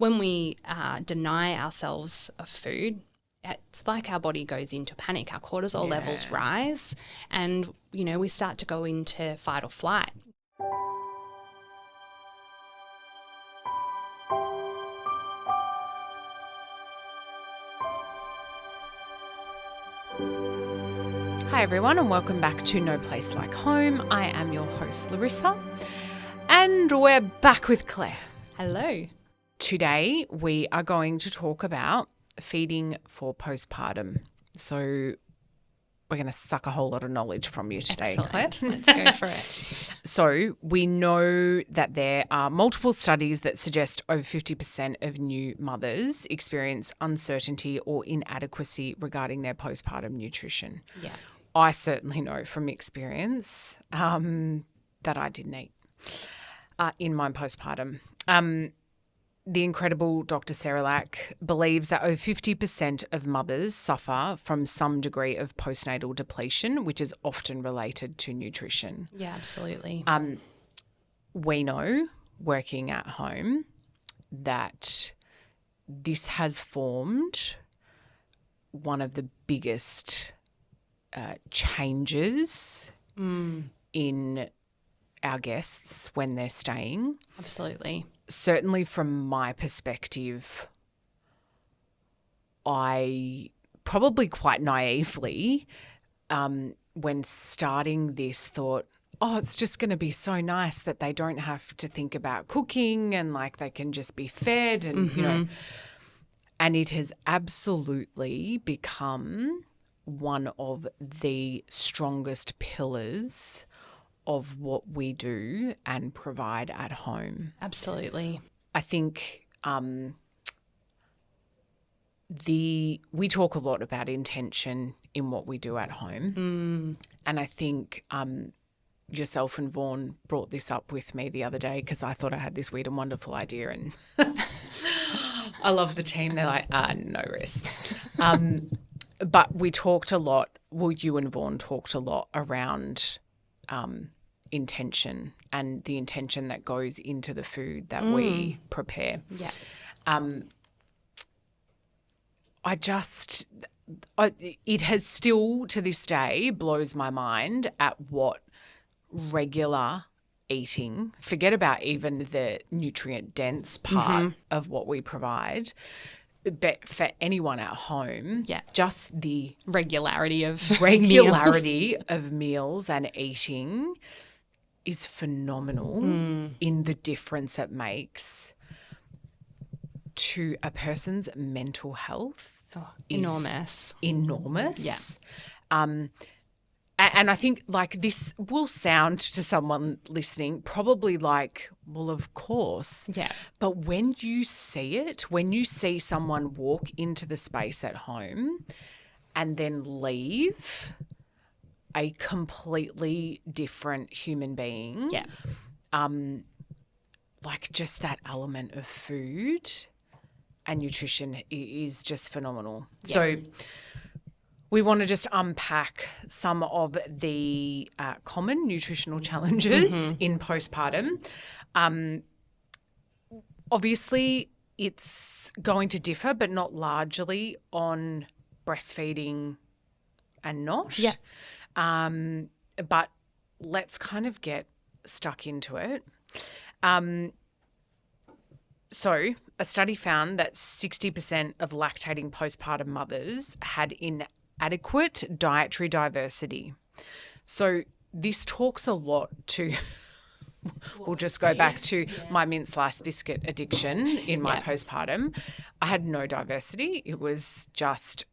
when we deny ourselves of food, it's like our body goes into panic. Our cortisol levels rise and, we start to go into fight or flight. Hi everyone and welcome back to No Place Like Home. I am your host Larissa and we're back with Claire. Hello. Today we are going to talk about feeding for postpartum. So we're going to suck a whole lot of knowledge from you today, Excellent. Claire. Let's go for it. So we know that there are multiple studies that suggest over 50% of new mothers experience uncertainty or inadequacy regarding their postpartum nutrition. Yeah. I certainly know from experience that I didn't eat in my postpartum. The incredible Dr. Serelak believes that over 50% of mothers suffer from some degree of postnatal depletion, which is often related to nutrition. Yeah, absolutely. We know, working at home, that this has formed one of the biggest changes in our guests when they're staying. Absolutely. Certainly from my perspective, I probably quite naively, when starting this, thought, oh, it's just going to be so nice that they don't have to think about cooking and like they can just be fed and, and it has absolutely become one of the strongest pillars of what we do and provide at home. Absolutely. I think we talk a lot about intention in what we do at home. And I think yourself and Vaughan brought this up with me the other day because I thought I had this weird and wonderful idea and I love the team. They're like, no risk. But we talked a lot, you and Vaughan talked a lot around intention and the intention that goes into the food that we prepare. Yeah. It has still to this day blows my mind at what regular eating, forget about even the nutrient dense part of what we provide, but for anyone at home, just the regularity of meals and eating is phenomenal in the difference it makes to a person's mental health. Enormous. Yeah. And I think like this will sound to someone listening probably like, well, of course. Yeah. But when you see it, when you see someone walk into the space at home and then leave a completely different human being, like just that element of food and nutrition is just phenomenal. Yeah. So we want to just unpack some of the common nutritional challenges in postpartum. Obviously, it's going to differ, but not largely on breastfeeding and not. Yeah. But let's kind of get stuck into it. So a study found that 60% of lactating postpartum mothers had inadequate dietary diversity. So this talks a lot to we'll just go back to my mint slice biscuit addiction in my postpartum. I had no diversity. It was just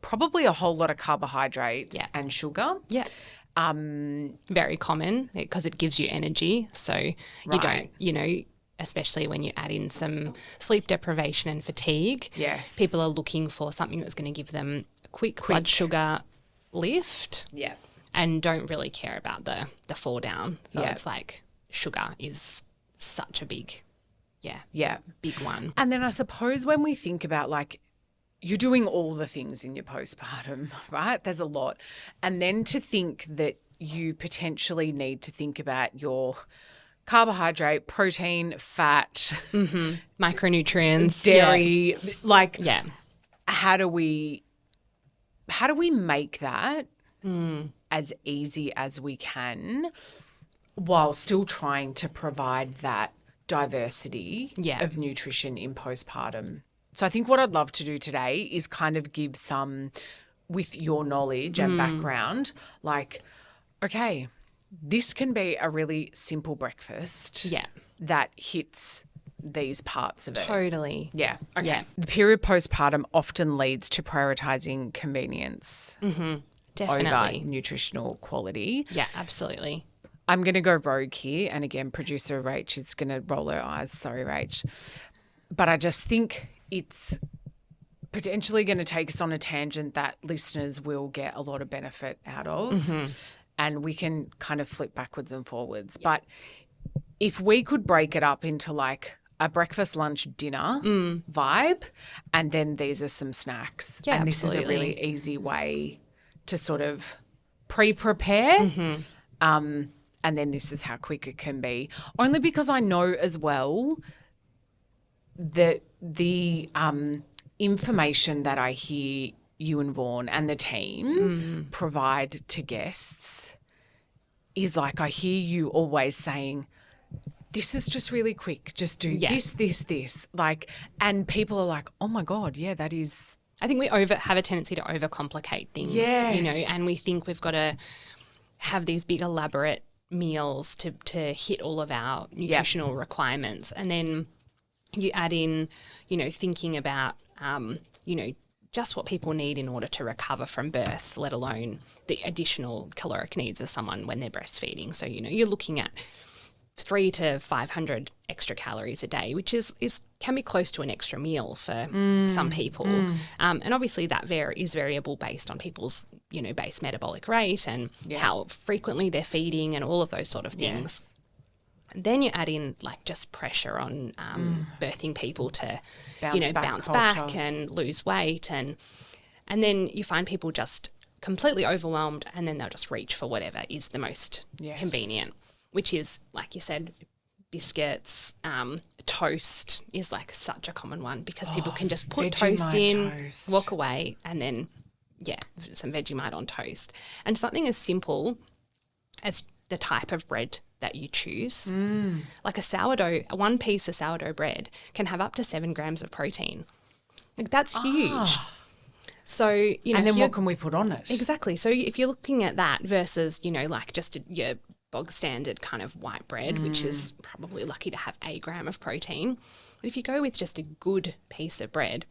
probably a whole lot of carbohydrates and sugar. Yeah. Very common because it gives you energy. So you don't, especially when you add in some sleep deprivation and fatigue. Yes. People are looking for something that's going to give them a quick blood sugar lift. Yeah. And don't really care about the fall down. So it's like sugar is such a big big one. And then I suppose when we think about like you're doing all the things in your postpartum, right? There's a lot. And then to think that you potentially need to think about your carbohydrate, protein, fat, Micronutrients, dairy. Like, yeah, how do we make that as easy as we can while still trying to provide that diversity of nutrition in postpartum? So I think what I'd love to do today is kind of give some, with your knowledge and background, like, okay, this can be a really simple breakfast that hits these parts of it. Totally. Yeah. Okay. Yeah. The period postpartum often leads to prioritizing convenience Definitely. over nutritional quality. Yeah, absolutely. I'm going to go rogue here. And again, producer Rach is going to roll her eyes. Sorry, Rach. But I just think it's potentially going to take us on a tangent that listeners will get a lot of benefit out of. And we can kind of flip backwards and forwards. Yeah. But if we could break it up into like a breakfast, lunch, dinner vibe, and then these are some snacks. Yeah, and absolutely. This is a really easy way to sort of pre-prepare. And then this is how quick it can be. Only because I know as well that the information that I hear you and Vaughan and the team provide to guests is like, I hear you always saying, this is just really quick. Just do this. Like, and people are like, oh my God, yeah, that is. I think we have a tendency to overcomplicate things, you know, and we think we've got to have these big elaborate meals to hit all of our nutritional requirements. And then you add in, you know, thinking about, you know, just what people need in order to recover from birth, let alone the additional caloric needs of someone when they're breastfeeding. So, you know, you're looking at 300 to 500 extra calories a day, which can be close to an extra meal for some people. And obviously that is variable based on people's, you know, base metabolic rate and how frequently they're feeding and all of those sort of things. Then you add in like just pressure on birthing people to, bounce back and lose weight. And then you find people just completely overwhelmed and then they'll just reach for whatever is the most convenient, which is, like you said, biscuits, toast is like such a common one because people can just put toast in, walk away, and then, some Vegemite on toast. And something as simple as the type of bread that you choose, like one piece of sourdough bread can have up to 7 grams of protein. Like that's huge. So, you know, and then what can we put on it? Exactly. So if you're looking at that versus, you know, like just your bog standard kind of white bread, which is probably lucky to have 1 gram of protein. But if you go with just a good piece of bread,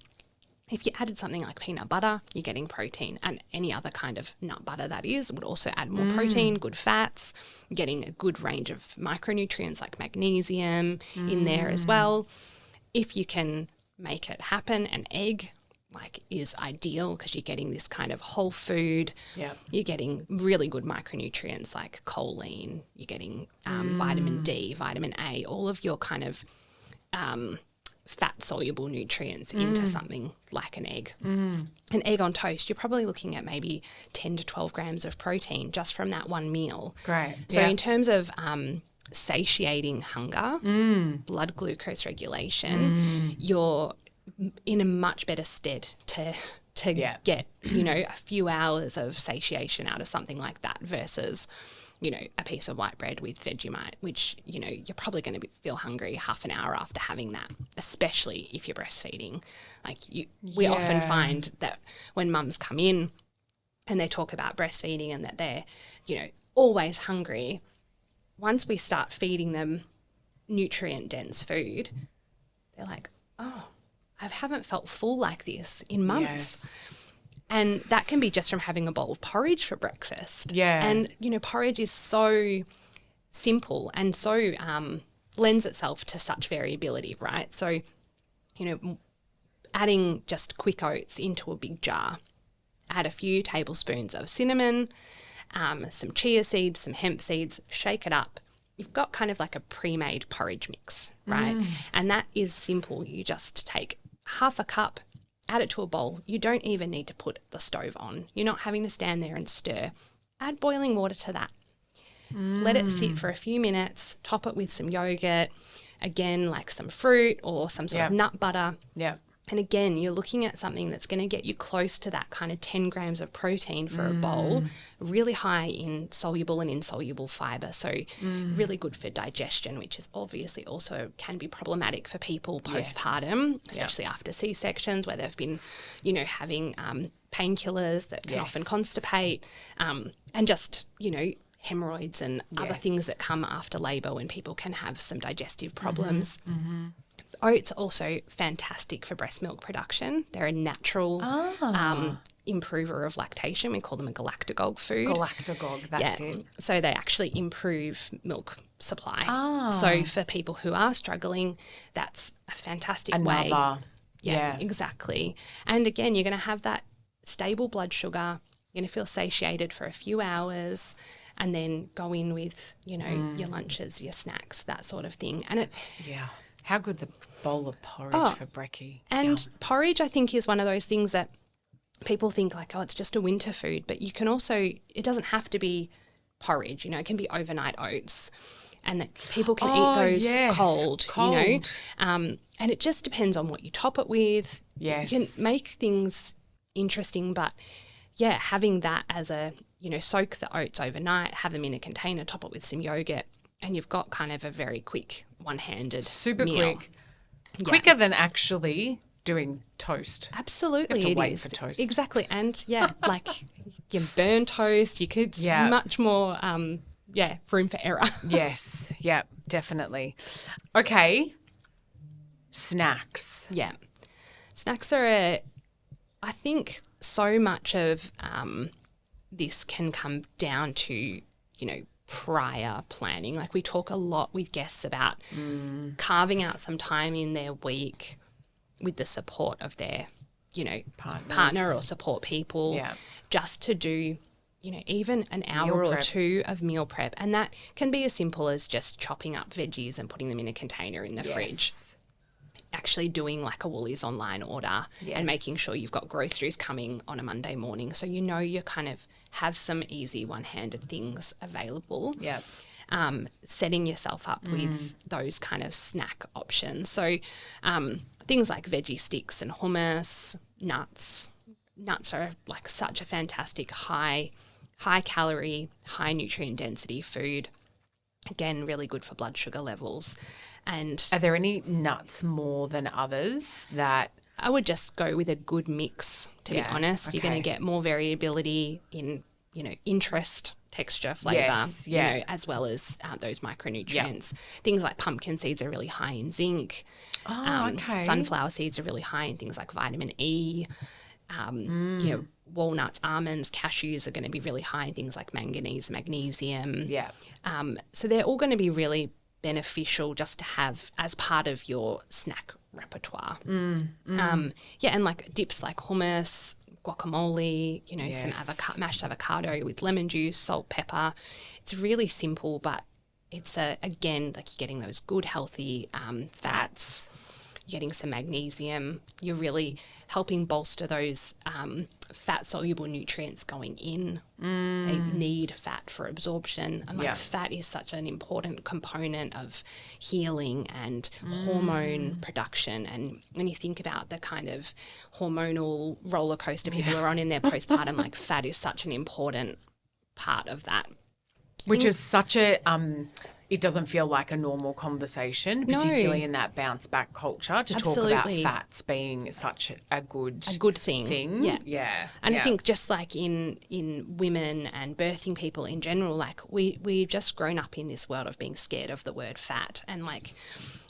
if you added something like peanut butter, you're getting protein, and any other kind of nut butter that is would also add more protein, good fats, getting a good range of micronutrients like magnesium in there as well. If you can make it happen, an egg is ideal because you're getting this kind of whole food. Yep. You're getting really good micronutrients like choline. You're getting vitamin D, vitamin A, all of your kind of fat-soluble nutrients into something like an egg. An egg on toast, you're probably looking at maybe 10 to 12 grams of protein just from that one meal. Great. So in terms of satiating hunger, blood glucose regulation, you're in a much better stead to get, you know, a few hours of satiation out of something like that versus, you know, a piece of white bread with Vegemite, which, you know, you're probably going to feel hungry half an hour after having that, especially if you're breastfeeding. Like we often find that when mums come in and they talk about breastfeeding and that they're, you know, always hungry, once we start feeding them nutrient-dense food, they're like, oh, I haven't felt full like this in months. Yes. And that can be just from having a bowl of porridge for breakfast. Yeah. And, you know, porridge is so simple and so lends itself to such variability, right? So, you know, adding just quick oats into a big jar, add a few tablespoons of cinnamon, some chia seeds, some hemp seeds, shake it up. You've got kind of like a pre-made porridge mix, right? And that is simple. You just take half a cup, add it to a bowl. You don't even need to put the stove on. You're not having to stand there and stir. Add boiling water to that. let it sit for a few minutes, top it with some yogurt, again, like some fruit or some sort of nut butter. Yeah. And again, you're looking at something that's going to get you close to that kind of 10 grams of protein for a bowl, really high in soluble and insoluble fibre. So really good for digestion, which is obviously also can be problematic for people postpartum, especially after C-sections where they've been, you know, having painkillers that can often constipate and just, you know, hemorrhoids and other things that come after labour when people can have some digestive problems. Oats are also fantastic for breast milk production. They're a natural improver of lactation. We call them a galactagogue food. Galactagogue, that's it. So they actually improve milk supply. So for people who are struggling, that's a fantastic way. Yeah, exactly. And again, you're going to have that stable blood sugar. You're going to feel satiated for a few hours and then go in with, you know, your lunches, your snacks, that sort of thing. And it... Yeah. How good's a bowl of porridge for brekkie? And porridge, I think, is one of those things that people think like, oh, it's just a winter food. But you can also, it doesn't have to be porridge, you know, it can be overnight oats. And that people can eat those cold, you know. And it just depends on what you top it with. Yes. You can make things interesting, but, yeah, having that as a, you know, soak the oats overnight, have them in a container, top it with some yogurt, and you've got kind of a very quick one-handed super meal. quick. Quicker than actually doing toast. Absolutely, you have to wait is. for toast. Exactly. And, like you burn toast, you could much more, room for error. Yes. Yeah, definitely. Okay. Snacks. Yeah. Snacks are, I think so much of this can come down to, you know, prior planning. Like we talk a lot with guests about carving out some time in their week with the support of their, you know, partner or support people just to do, you know, even an hour or two of meal prep. And that can be as simple as just chopping up veggies and putting them in a container in the fridge. Actually doing like a Woolies online order and making sure you've got groceries coming on a Monday morning so you know you kind of have some easy one-handed things available. Yeah. Setting yourself up with those kind of snack options. So things like veggie sticks and hummus, nuts. Nuts are like such a fantastic high calorie, high nutrient density food. Again, really good for blood sugar levels. And are there any nuts more than others that I would just go with a good mix, to be honest. Okay. You're going to get more variability in, you know, interest, texture, flavour, you know, as well as those micronutrients. Things like pumpkin seeds are really high in zinc. Sunflower seeds are really high in things like vitamin E. You know, walnuts, almonds, cashews are going to be really high in things like manganese, magnesium. Yeah. So they're all going to be really beneficial just to have as part of your snack repertoire. And like dips like hummus, guacamole, you know, some mashed avocado with lemon juice, salt, pepper. It's really simple, but it's again like you're getting those good healthy fats. You're getting some magnesium. You're really helping bolster those fat-soluble nutrients going in. They need fat for absorption. And like fat is such an important component of healing and hormone production. And when you think about the kind of hormonal roller coaster people are on in their postpartum, like fat is such an important part of that. Which is such a it doesn't feel like a normal conversation, particularly in that bounce back culture, to talk about fats being such a good thing. Yeah. And I think just like in women and birthing people in general, like we've just grown up in this world of being scared of the word fat, and like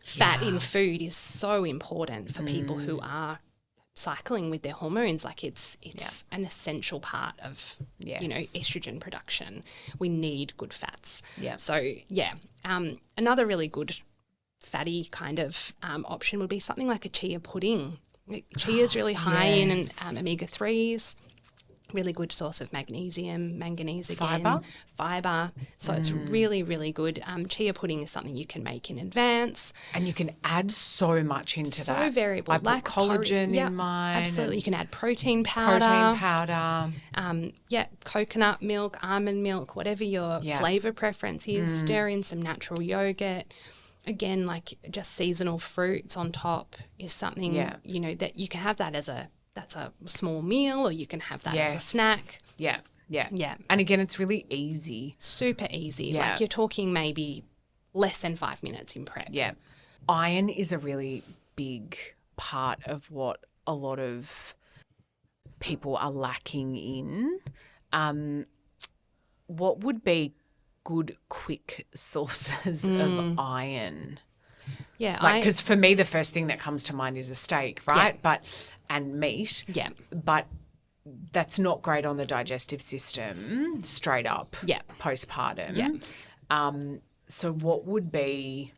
fat in food is so important for people who are cycling with their hormones. Like it's an essential part of you know, estrogen production. We need good fats. So another really good fatty kind of option would be something like a chia pudding. Chia is really high in omega-3s. Really good source of magnesium, manganese Fibre? fibre. So it's really, really good. Chia pudding is something you can make in advance. And you can add so much into that. So variable. I put collagen in mine. Absolutely. You can add protein powder. Coconut milk, almond milk, whatever your flavour preference is. Stir in some natural yogurt. Again, like just seasonal fruits on top is something, you know, that you can have that as that's a small meal, or you can have that as a snack. Yeah. Yeah. And again, it's really easy. Super easy. Yeah. Like you're talking maybe less than 5 minutes in prep. Yeah. Iron is a really big part of what a lot of people are lacking in. What would be good, quick sources of iron? Yeah. Because for me, the first thing that comes to mind is a steak, right? Yeah. And meat. Yeah. But that's not great on the digestive system, straight up. Yeah. Postpartum. Yeah. So what would be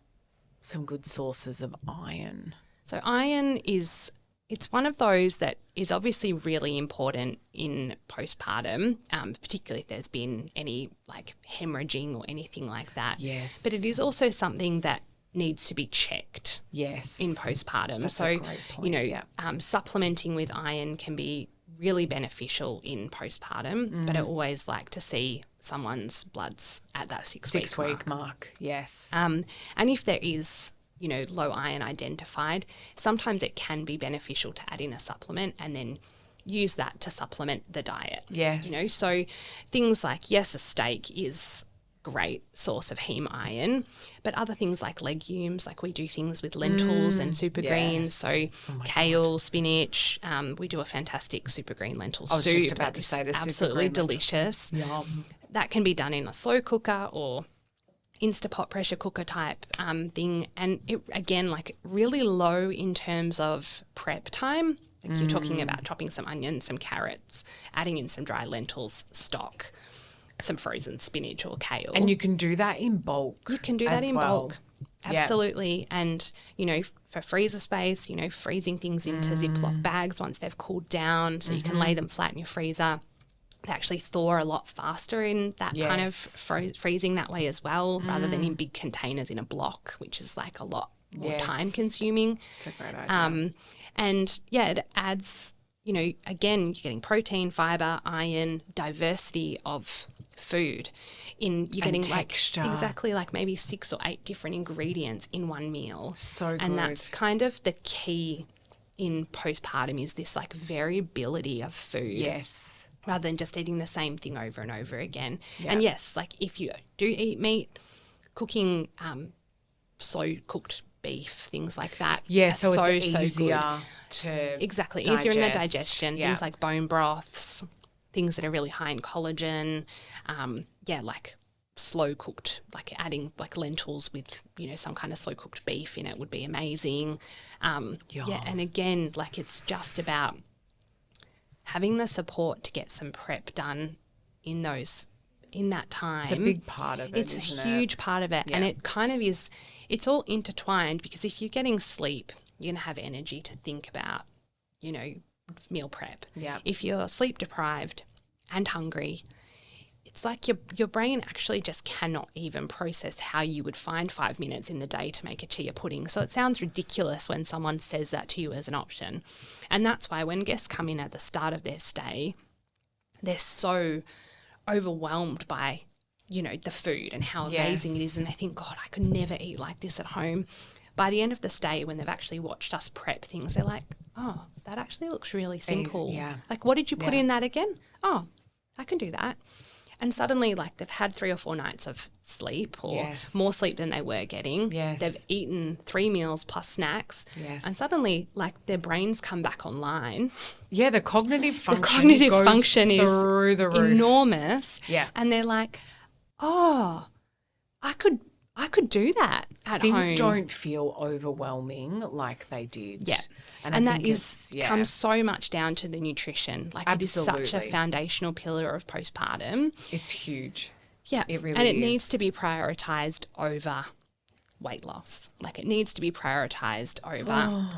some good sources of iron? So iron it's one of those that is obviously really important in postpartum, particularly if there's been any like hemorrhaging or anything like that. Yes. But it is also something that needs to be checked. Yes. In postpartum. That's a great point. You know, supplementing with iron can be really beneficial in postpartum, but I always like to see someone's bloods at that 6 week mark. Yes. And if there is, you know, low iron identified, sometimes it can be beneficial to add in a supplement and then use that to supplement the diet. Yes. You know, so things like, yes, a steak is great source of heme iron, but other things like legumes, like we do things with lentils and super greens, so kale, spinach, we do a fantastic super green lentil soup. I was just about to say this, absolutely delicious. Yum. That can be done in a slow cooker or Instapot pressure cooker type thing, and it again, like really low in terms of prep time. Like you're talking about chopping some onions, some carrots, adding in some dry lentils, stock, some frozen spinach or kale. And you can do that in bulk. You can do that in bulk. Absolutely. And, you know, for freezer space, you know, freezing things into Ziploc bags once they've cooled down so you can lay them flat in your freezer. They actually thaw a lot faster in that kind of freezing that way as well, rather than in big containers in a block, which is like a lot more time consuming. It's a great idea. And it adds, you know, again, you're getting protein, fibre, iron, diversity of food. You're getting texture. like exactly like maybe 6 or 8 different ingredients in one meal. So good. And that's kind of the key in postpartum, is this like variability of food. Yes. Rather than just eating the same thing over and over again. Yeah. And yes, like if you do eat meat, cooking slow cooked beef, things like that. Yeah, so it's easier to digest. Easier in the digestion. Things like bone broths, things that are really high in collagen. Like slow cooked, like adding like lentils with, you know, some kind of slow cooked beef in it would be amazing. And again, like it's just about having the support to get some prep done in that time. It's a big part of it, It's a huge part of it. Yeah. And it kind of is, it's all intertwined, because if you're getting sleep, you're going to have energy to think about, you know, meal prep. Yeah. If you're sleep deprived and hungry, it's like your brain actually just cannot even process how you would find 5 minutes in the day to make a chia pudding. So it sounds ridiculous when someone says that to you as an option. And that's why when guests come in at the start of their stay, they're so overwhelmed by, you know, the food and how amazing it is. And they think, God, I could never eat like this at home. By the end of the stay, when they've actually watched us prep things, they're like, oh, that actually looks really simple. Yeah. Like, what did you put in that again? Oh, I can do that. And suddenly, like, they've had 3 or 4 nights of sleep, or more sleep than they were getting. Yes. They've eaten 3 meals plus snacks. Yes. And suddenly, like, their brains come back online. Yeah, the cognitive function goes through the roof. Enormous. Yeah. And they're like, oh, I could do that at home. Things don't feel overwhelming like they did. Yeah. And that comes so much down to the nutrition. Like it is such a foundational pillar of postpartum. It's huge. Yeah. It really and it is. needs to be prioritised over weight loss. Like it needs to be prioritized over,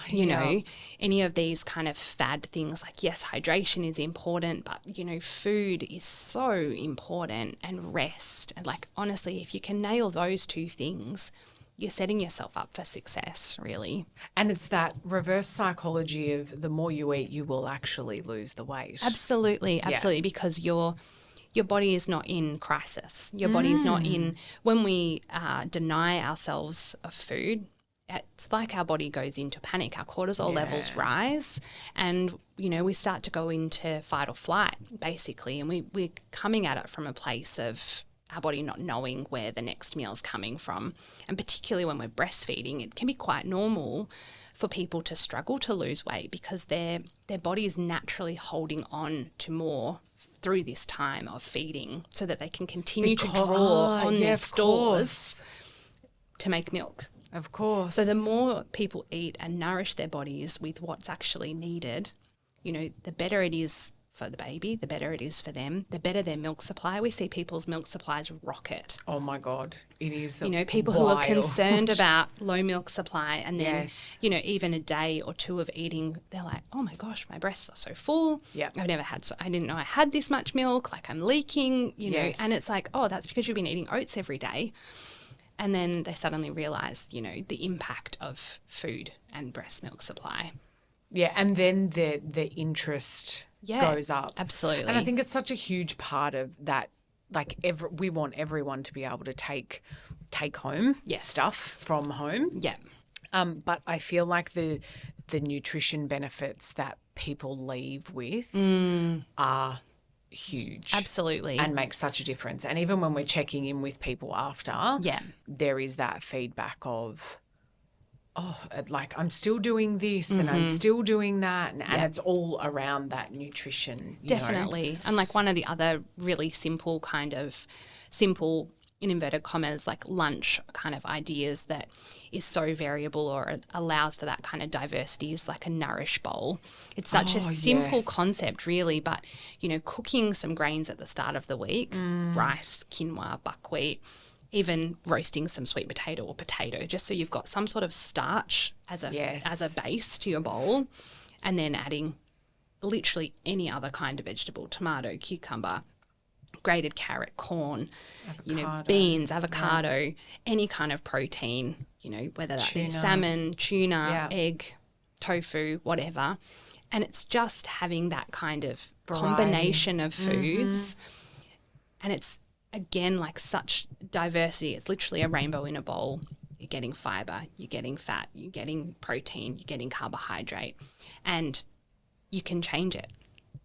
you know, any of these kind of fad things. Like, yes, hydration is important, but, you know, food is so important, and rest. And like, honestly, if you can nail those two things, you're setting yourself up for success, really. And it's that reverse psychology of the more you eat, you will actually lose the weight. Absolutely, absolutely, because your body is not in crisis. Your body is not in, when we deny ourselves of food, it's like our body goes into panic. Our cortisol levels rise, and, you know, we start to go into fight or flight, basically, and we're coming at it from a place of our body not knowing where the next meal is coming from. And particularly when we're breastfeeding, it can be quite normal for people to struggle to lose weight because their body is naturally holding on to more through this time of feeding so that they can continue to draw on their stores to make milk. Of course. So the more people eat and nourish their bodies with what's actually needed, you know, the better it is for the baby, the better it is for them, the better their milk supply. We see people's milk supplies rocket. Oh my God, it is. You know, people who are concerned about low milk supply, and then, you know, even a day or two of eating, they're like, oh my gosh, my breasts are so full. Yeah. I didn't know I had this much milk, like I'm leaking, you know, and it's like, oh, that's because you've been eating oats every day. And then they suddenly realise, you know, the impact of food and breast milk supply. Yeah, and then the interest goes up. Absolutely. And I think it's such a huge part of that. Like, we want everyone to be able to take home stuff from home. Yeah. But I feel like the nutrition benefits that people leave with are huge. Absolutely. And make such a difference. And even when we're checking in with people after, there is that feedback of, oh, like I'm still doing this and I'm still doing that. And it's all around that nutrition. Definitely. And like one of the other really simple in inverted commas, like lunch kind of ideas that is so variable or allows for that kind of diversity is like a nourish bowl. It's such a simple concept really, but, you know, cooking some grains at the start of the week, rice, quinoa, buckwheat, even roasting some sweet potato or potato, just so you've got some sort of starch as a base to your bowl, and then adding literally any other kind of vegetable, tomato, cucumber, grated carrot, corn, avocado, you know, beans, avocado, any kind of protein, you know, whether that be salmon, tuna, egg, tofu, whatever. And it's just having that kind of combination of foods. And it's, again, like such diversity. It's literally a rainbow in a bowl. You're getting fiber, you're getting fat, you're getting protein, you're getting carbohydrate, and you can change it.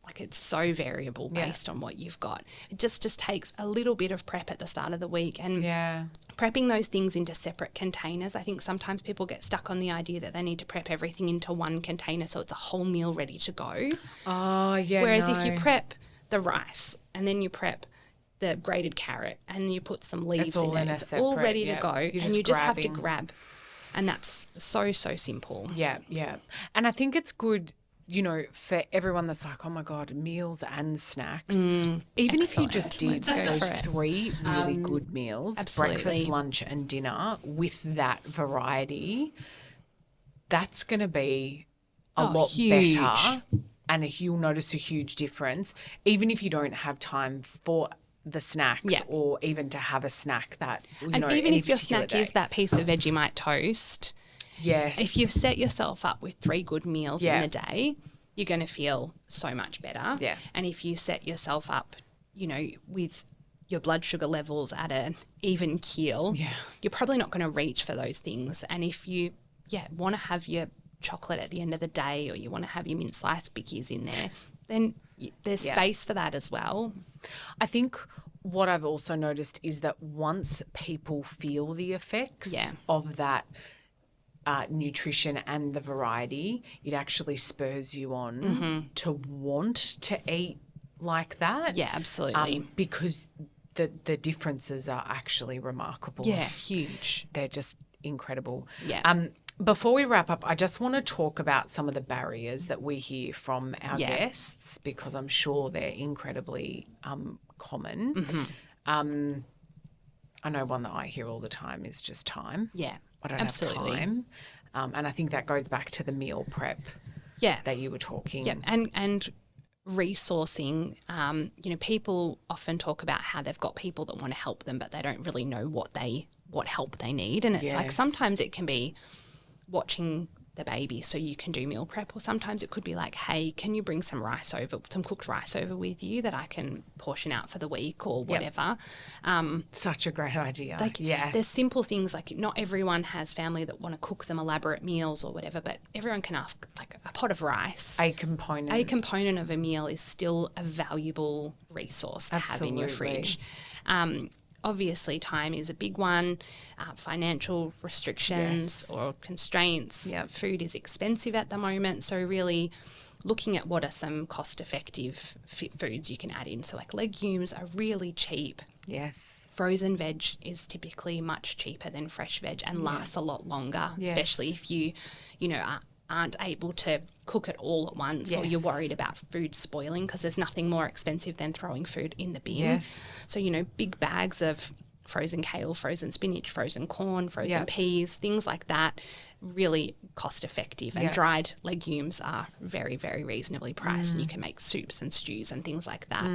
Like it's so variable based on what you've got. It just takes a little bit of prep at the start of the week, and prepping those things into separate containers. I think sometimes people get stuck on the idea that they need to prep everything into one container so it's a whole meal ready to go. Oh, yeah. Whereas if you prep the rice and then you prep the grated carrot and you put some leaves in it, it's all ready to go, and you just have to grab. And that's so simple. Yeah. And I think it's good, you know, for everyone that's like, oh my God, meals and snacks. Even if you just did those 3 really good meals, breakfast, lunch and dinner with that variety, that's going to be a lot better. And you'll notice a huge difference, even if you don't have time for the snacks or even to have a snack that, even if your snack is that piece of Vegemite toast. Yes. If you've set yourself up with 3 good meals in the day, you're going to feel so much better. Yeah. And if you set yourself up, you know, with your blood sugar levels at an even keel, you're probably not going to reach for those things. And if you, want to have your chocolate at the end of the day, or you want to have your mint sliced bickies in there, then there's space for that as well. I think what I've also noticed is that once people feel the effects of that nutrition and the variety, it actually spurs you on to want to eat like that. Yeah, absolutely. Because the differences are actually remarkable. Yeah, huge. They're just incredible. Yeah. Before we wrap up, I just want to talk about some of the barriers that we hear from our guests, because I'm sure they're incredibly common. I know one that I hear all the time is just time. Yeah, I don't absolutely. have time. And I think that goes back to the meal prep that you were talking. Yeah, and resourcing, people often talk about how they've got people that want to help them, but they don't really know what help they need. And it's like sometimes it can be watching the baby so you can do meal prep, or sometimes it could be like, hey, can you bring some cooked rice over with you that I can portion out for the week or whatever. Such a great idea. There's simple things, like not everyone has family that want to cook them elaborate meals or whatever, but everyone can ask, like a pot of rice. A component of a meal is still a valuable resource to have in your fridge. Obviously, time is a big one. Financial restrictions or constraints. Food is expensive at the moment. So really looking at what are some cost-effective foods you can add in. So like legumes are really cheap. Yes. Frozen veg is typically much cheaper than fresh veg and lasts a lot longer, especially if you aren't able to cook it all at once or you're worried about food spoiling, because there's nothing more expensive than throwing food in the bin. So, big bags of frozen kale, frozen spinach, frozen corn, frozen peas, things like that, really cost effective. And dried legumes are very, very reasonably priced, and you can make soups and stews and things like that.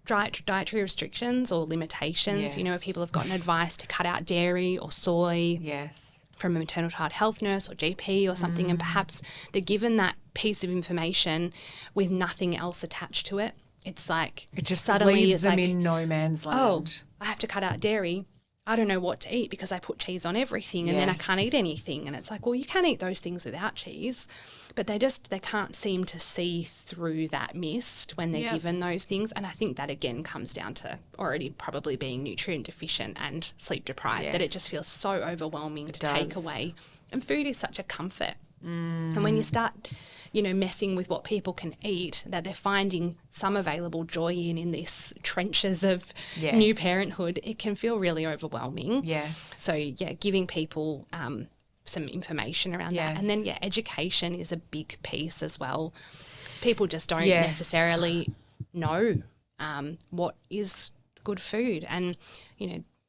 Dietary restrictions or limitations, people have gotten advice to cut out dairy or soy. From a maternal child health nurse or GP or something, and perhaps they're given that piece of information with nothing else attached to it. It's like it just suddenly leaves it's them like, in no man's land. Oh, I have to cut out dairy. I don't know what to eat because I put cheese on everything and then I can't eat anything. And it's like, well, you can eat those things without cheese, but they can't seem to see through that mist when they're given those things. And I think that again comes down to already probably being nutrient deficient and sleep deprived, that it just feels so overwhelming to take away. And food is such a comfort. And when you start, messing with what people can eat, that they're finding some available joy in this trenches of new parenthood, it can feel really overwhelming. So, giving people some information around that. And then, education is a big piece as well. People just don't necessarily know what is good food. And,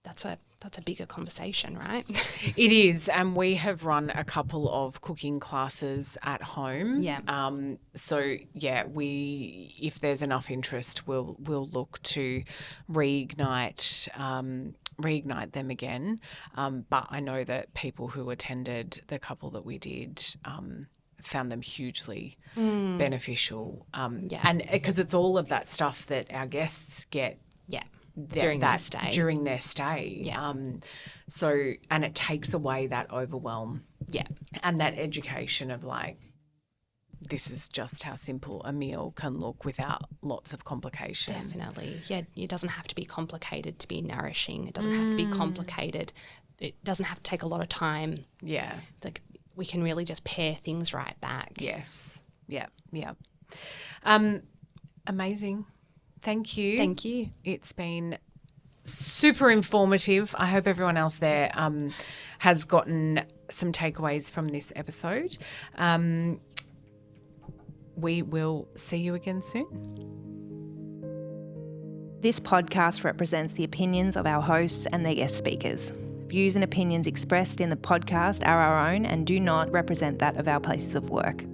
that's a bigger conversation, right? It is, and we have run a couple of cooking classes at home. So if there's enough interest, we'll look to reignite them again. But I know that people who attended the couple that we did found them hugely beneficial. And because it's all of that stuff that our guests get. During their stay. So, and it takes away that overwhelm. And that education of like, this is just how simple a meal can look without lots of complication. Definitely. It doesn't have to be complicated to be nourishing. It doesn't have to be complicated. It doesn't have to take a lot of time. Like we can really just pare things right back. Amazing. Thank you. Thank you. It's been super informative. I hope everyone else there has gotten some takeaways from this episode. We will see you again soon. This podcast represents the opinions of our hosts and their guest speakers. Views and opinions expressed in the podcast are our own and do not represent that of our places of work.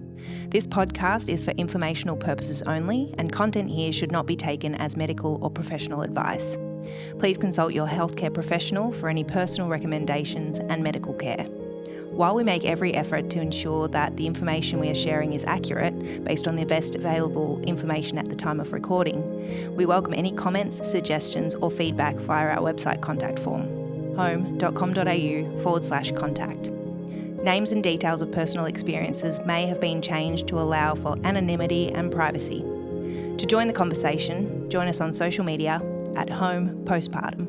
This podcast is for informational purposes only, and content here should not be taken as medical or professional advice. Please consult your healthcare professional for any personal recommendations and medical care. While we make every effort to ensure that the information we are sharing is accurate based on the best available information at the time of recording, we welcome any comments, suggestions or feedback via our website contact form, home.com.au/contact. Names and details of personal experiences may have been changed to allow for anonymity and privacy. To join the conversation, join us on social media at Home Postpartum.